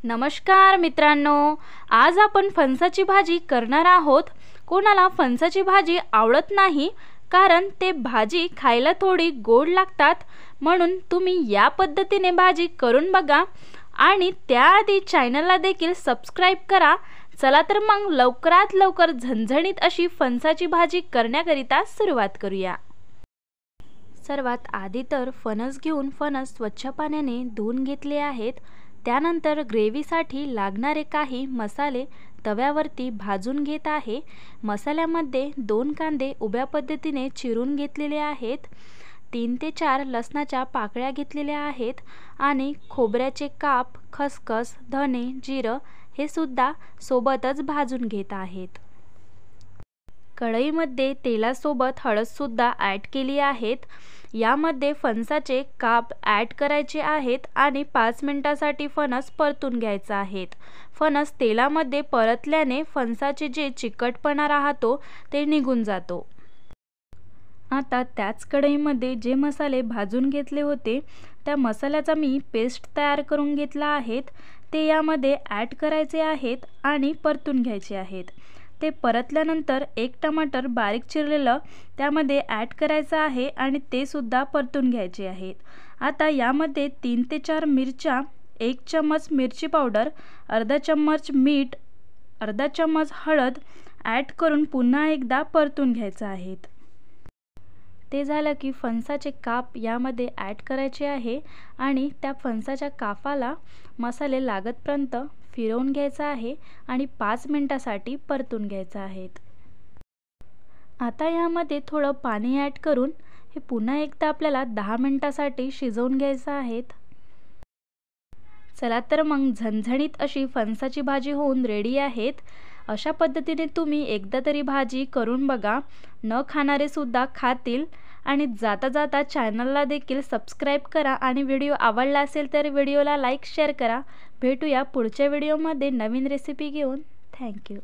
नमस्कार मित्रांनो, आज आपण फणसाची भाजी करणार आहोत। कोणाला फणसाची भाजी आवडत नाही, कारण ते भाजी खायला थोडी गोड लागतात, म्हणून तुम्ही या पद्धतीने भाजी करून बघा आणि त्याआधी चॅनलला देखील सबस्क्राइब करा। चला तर मग लवकरात लवकर झणझणीत अशी फणसाची भाजी करण्याकरिता सुरुवात करूया। सर्वात आधी तर फणस घेऊन फणस स्वच्छ पाण्याने धुवून घेतले आहेत। त्यानंतर ग्रेव्हीसाठी लागणारे काही मसाले तव्यावरती भाजून घेत आहे। मसाल्यामध्ये 2 कांदे उभ्या पद्धतीने चिरून घेतलेले आहेत, 3 ते 4 लसणाच्या पाकळ्या घेतलेल्या आहेत आणि खोबऱ्याचे काप, खसखस, धने, जिरं हे सुद्धा सोबतच भाजून घेत आहेत। कढईमध्ये तेलासोबत हळद सुद्धा ॲड केली आहेत। यामध्ये फणसाचे काप ॲड करायचे आहेत आणि 5 मिनिटांसाठी फणस परतून घ्यायचा आहेत। फणस तेलामध्ये परतल्याने फणसाचे जे चिकटपणा राहतो ते निघून जातो। आता त्याच कढईमध्ये जे मसाले भाजून घेतले होते त्या मसाल्याचा मी पेस्ट तयार करून घेतला आहेत, ते यामध्ये ॲड करायचे आहेत आणि परतून घ्यायचे आहेत। ते परतल्यानंतर 1 टमाटर बारीक चिरलेलं त्यामध्ये ॲड करायचं आहे आणि ते सुद्धा परतून घ्यायचे आहेत। आता यामध्ये 3 ते 4 मिरच्या, 1 चम्मच मिरची पावडर, अर्धा चम्मच मीठ, अर्धा चम्मच हळद ॲड करून पुन्हा एकदा परतून घ्यायचं आहे। ते झालं की फणसाचे काप यामध्ये ॲड करायचे आहे आणि त्या फणसाच्या कापाला मसाले लागतपर्यंत फिरवून घ्यायचा आहे आणि 5 मिनिटांसाठी परतून घ्यायचं आहे। आता यामध्ये थोडं पाणी ॲड करून हे पुन्हा एकदा आपल्याला 10 मिनिटांसाठी शिजवून घ्यायचं आहे। चला तर मग झणझणीत अशी फणसाची भाजी होऊन रेडी आहेत। अशा पद्धतीने तुम्ही एकदा तरी भाजी करून बघा, न खाणारे सुद्धा खातील। आणि जाता जाता चॅनलला देखील सबस्क्राइब करा आणि व्हिडिओ आवडला असेल तर व्हिडिओला लाईक शेअर करा। भेटूया पुढच्या व्हिडिओमध्ये नवीन रेसिपी घेऊन। थँक्यू।